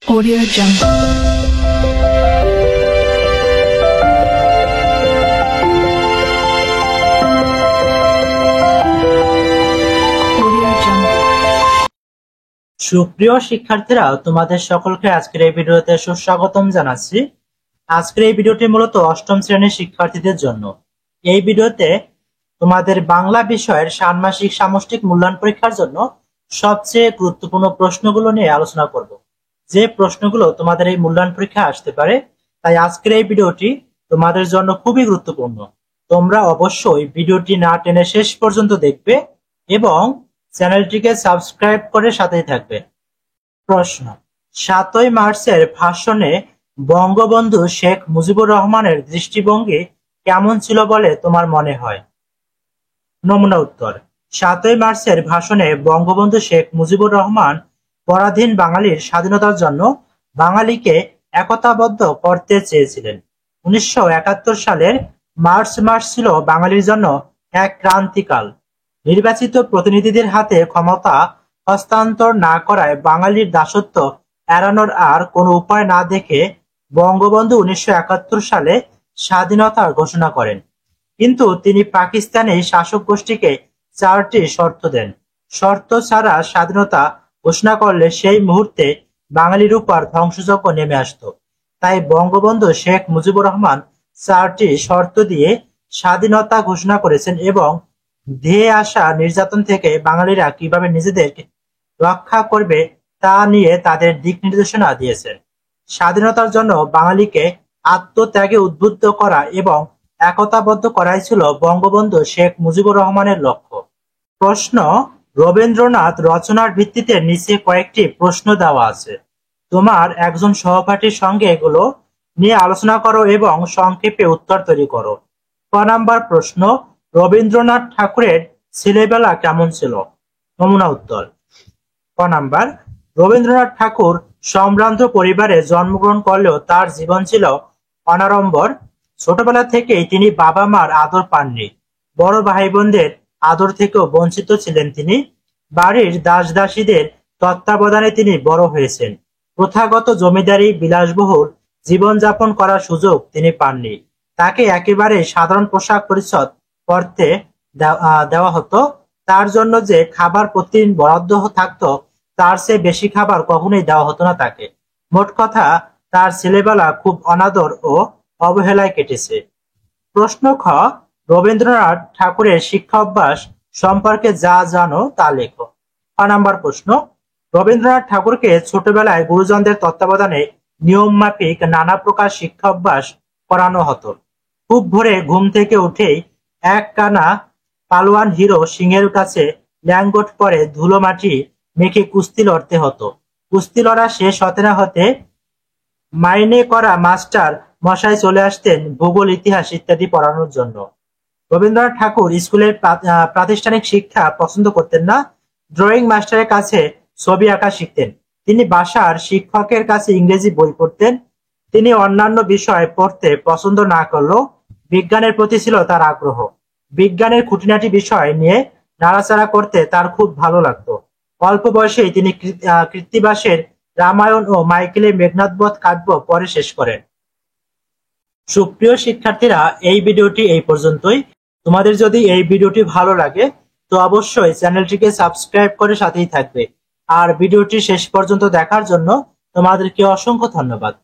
Audio Jungle. সুপ্রিয় শিক্ষার্থীরা, তোমাদের সকলকে আজকের এই ভিডিওতে সুস্বাগতম জানাচ্ছি। আজকের এই ভিডিওটি মূলত অষ্টম শ্রেণীর শিক্ষার্থীদের জন্য। এই ভিডিওতে তোমাদের বাংলা বিষয়ের ষান্মাসিক সামষ্টিক মূল্যায়ন পরীক্ষার জন্য সবচেয়ে গুরুত্বপূর্ণ প্রশ্নগুলো নিয়ে আলোচনা করব, যে প্রশ্নগুলো তোমাদের এই মূল্যায়ন পরীক্ষায় আসতে পারে। তাই আজকের এই ভিডিওটি তোমাদের জন্য খুবই গুরুত্বপূর্ণ। তোমরা অবশ্যই ভিডিওটি না টেনে শেষ পর্যন্ত দেখবে এবং চ্যানেলটিকে সাবস্ক্রাইব করে সাথেই থাকবে। প্রশ্ন: ৭ই মার্চের ভাষণে বঙ্গবন্ধু শেখ মুজিবুর রহমানের দৃষ্টিভঙ্গি কেমন ছিল বলে তোমার মনে হয়? নমুনা উত্তর: ৭ই মার্চের ভাষণে বঙ্গবন্ধু শেখ মুজিবুর রহমান পরাধীন বাঙালির স্বাধীনতার জন্য বাঙালিকে একতাবদ্ধ করতে চেয়েছিলেন। ১৯৭১ সালের মার্চ মাস ছিল বাঙালির জন্য এক ক্রান্তিকাল। নির্বাচিত প্রতিনিধিদের হাতে ক্ষমতা হস্তান্তর না করায় বাঙালির দাসত্ব এড়ানোর আর কোনো উপায় না দেখে বঙ্গবন্ধু ১৯৭১ সালে স্বাধীনতার ঘোষণা করেন। কিন্তু তিনি পাকিস্তানি শাসক গোষ্ঠীকে ৪টি শর্ত দেন। শর্ত ছাড়া স্বাধীনতা ঘোষণা করলে সেই মুহূর্তে বাঙালির উপর ধ্বংসযজ্ঞ নেমে আসত। তাই বঙ্গবন্ধু শেখ মুজিবুর রহমান ৪টি শর্ত দিয়ে স্বাধীনতা ঘোষণা করেছেন এবং ধেয়ে আসা নির্যাতন থেকে বাঙালিরা কিভাবে নিজেদেরকে রক্ষা করবে তা নিয়ে তাদের দিক নির্দেশনা দিয়েছেন। স্বাধীনতার জন্য বাঙালিকে আত্মত্যাগে উদ্বুদ্ধ করা এবং একতাবদ্ধ করাই ছিল বঙ্গবন্ধু শেখ মুজিবুর রহমানের লক্ষ্য। প্রশ্ন: রবীন্দ্রনাথ রচনার ভিত্তিতে নিচে কয়েকটি প্রশ্ন দেওয়া আছে। তোমার একজন সহপাঠীর সঙ্গে এগুলো নিয়ে আলোচনা করো এবং সংক্ষেপে উত্তর তৈরি করো। ক নাম্বার প্রশ্ন: রবীন্দ্রনাথ ঠাকুরের ছেলেবেলা কেমন ছিল? নমুনা উত্তর: ক নাম্বার, রবীন্দ্রনাথ ঠাকুর সম্ভ্রান্ত পরিবারে জন্মগ্রহণ করলেও তার জীবন ছিল অনাড়ম্বর। ছোটবেলা থেকেই তিনি বাবা মার আদর পাননি। বড় ভাই বোনদের আদর থেকেও বঞ্চিত ছিলেন তিনি। বাড়ির দাস দাসীদের তত্ত্বাবধানে তিনি বড় হয়েছেন। প্রথাগত জমিদারি বিলাসবহুল জীবনযাপন করার সুযোগ তিনি পাননি। তাকে একেবারে সাধারণ পোশাক পরিচ্ছদ পরতে দেওয়া হতো। তার জন্য যে খাবার প্রতিদিন বরাদ্দ থাকতো তার চেয়ে বেশি খাবার কখনোই দেওয়া হতো না তাকে। মোট কথা, তার ছেলেবেলা খুব অনাদর ও অবহেলায় কেটেছে। প্রশ্ন খ: রবীন্দ্রনাথ ঠাকুরের শিক্ষা অভ্যাস সম্পর্কে যা জানো তা লেখো। খ নাম্বার প্রশ্ন: রবীন্দ্রনাথ ঠাকুরকে ছোটবেলায় গুরুজনদের তত্ত্বাবধানে নিয়ম মাফিক নানা প্রকার শিক্ষা অভ্যাস করানো হতো। খুব ভোরে ঘুম থেকে উঠেই এক কানা পালোয়ান হিরো সিংহের কাছে ল্যাঙ্গট পরে ধুলো মাটি মেখে কুস্তি লড়তে হতো। কুস্তি লড়া শেষ হতে না হতে মাইনে করা মাস্টার মশাই চলে আসতেন ভূগোল, ইতিহাস ইত্যাদি পড়ানোর জন্য। রবীন্দ্রনাথ ঠাকুর স্কুলের প্রাতিষ্ঠানিক শিক্ষা পছন্দ করতেন না। ড্রয়িং মাস্টারের কাছে ছবি আঁকা শিখতেন। তিনি বাসার শিক্ষকের কাছে ইংরেজি বই পড়তেন। তিনি অন্যান্য বিষয় পড়তে পছন্দ না করলেও বিজ্ঞানের প্রতি ছিল তার আগ্রহ। বিজ্ঞানের খুঁটিনাটি বিষয় নিয়ে নাড়াচাড়া করতে তার খুব ভালো লাগতো। অল্প বয়সেই তিনি কৃত্তিবাসের রামায়ণ ও মাইকেলের মেঘনাদবধ কাব্য পড়ে শেষ করেন। সুপ্রিয় শিক্ষার্থীরা, এই ভিডিওটি এই পর্যন্তই। তোমাদের যদি এই ভিডিওটি ভালো লাগে তো অবশ্যই চ্যানেলটিকে সাবস্ক্রাইব করে সাথেই থাকবে। আর ভিডিওটি শেষ পর্যন্ত দেখার জন্য তোমাদেরকে অসংখ্য ধন্যবাদ।